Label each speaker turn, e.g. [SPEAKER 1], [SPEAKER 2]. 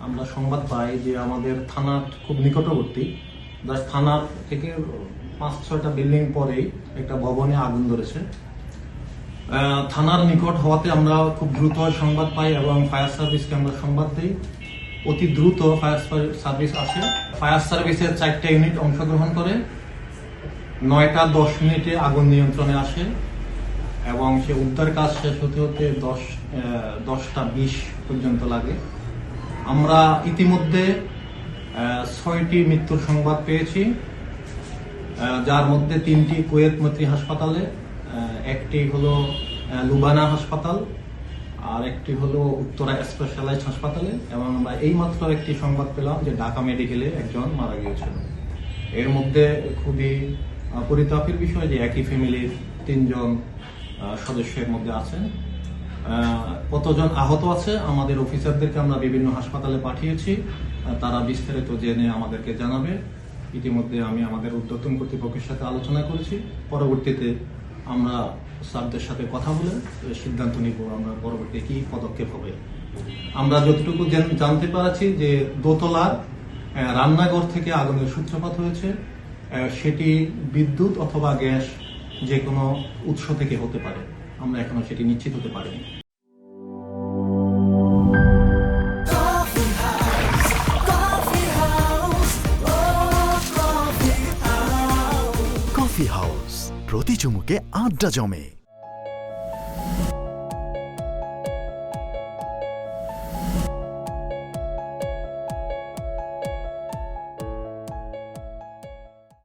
[SPEAKER 1] আমরা সংবাদ পাই যে আমাদের থানার খুব নিকটবর্তী থানার থেকে 5-6টা বিল্ডিং পরেই একটা ভবনে আগুন ধরেছে। থানার নিকট হওয়াতে আমরা খুব দ্রুত সংবাদ পাই এবং ফায়ার সার্ভিসকে আমরা সংবাদ দিই। অতি দ্রুত ফায়ার সার্ভিস আসে। ফায়ার সার্ভিসের 4টা ইউনিট অংশগ্রহণ করে 9টা 10 মিনিটে আগুন নিয়ন্ত্রণে আসে এবং সে উদ্ধার কাজ শেষ হতে হতে 10টা 20 পর্যন্ত লাগে। আমরা ইতিমধ্যে 6টি মৃত্যুর সংবাদ পেয়েছি, যার মধ্যে 3টি কুয়েত মৈত্রী হাসপাতালে, একটি হলো লুবানা হাসপাতাল, আর একটি হলো উত্তরা স্পেশালাইজড হাসপাতালে, এবং আমরা এইমাত্র একটি সংবাদ পেলাম যে ঢাকা মেডিকেলে একজন মারা গিয়েছিল। এর মধ্যে খুবই পরিতাপের বিষয় যে একই ফ্যামিলির 3 জন সদস্যের মধ্যে আছেন। কতজন আহত আছে আমাদের অফিসারদেরকে আমরা বিভিন্ন হাসপাতালে পাঠিয়েছি, তারা বিস্তারিত জেনে আমাদেরকে জানাবে। ইতিমধ্যে আমি আমাদের ঊর্ধ্বতন কর্তৃপক্ষের সাথে আলোচনা করেছি। পরবর্তীতে আমরা স্যারদের সাথে কথা বলে সিদ্ধান্ত নিব আমরা পরবর্তী কি পদক্ষেপ হবে। আমরা যতটুকু জানতে পারছি যে দোতলার রান্নাঘর থেকে আগুনের সূত্রপাত হয়েছে, সেটি বিদ্যুৎ অথবা গ্যাস যে কোনো উৎস থেকে হতে পারে। আমরা এখনো সেটি নিশ্চিত হতে পারিনি।
[SPEAKER 2] কফি হাউস, প্রতি চুমুকে আড্ডা জমে।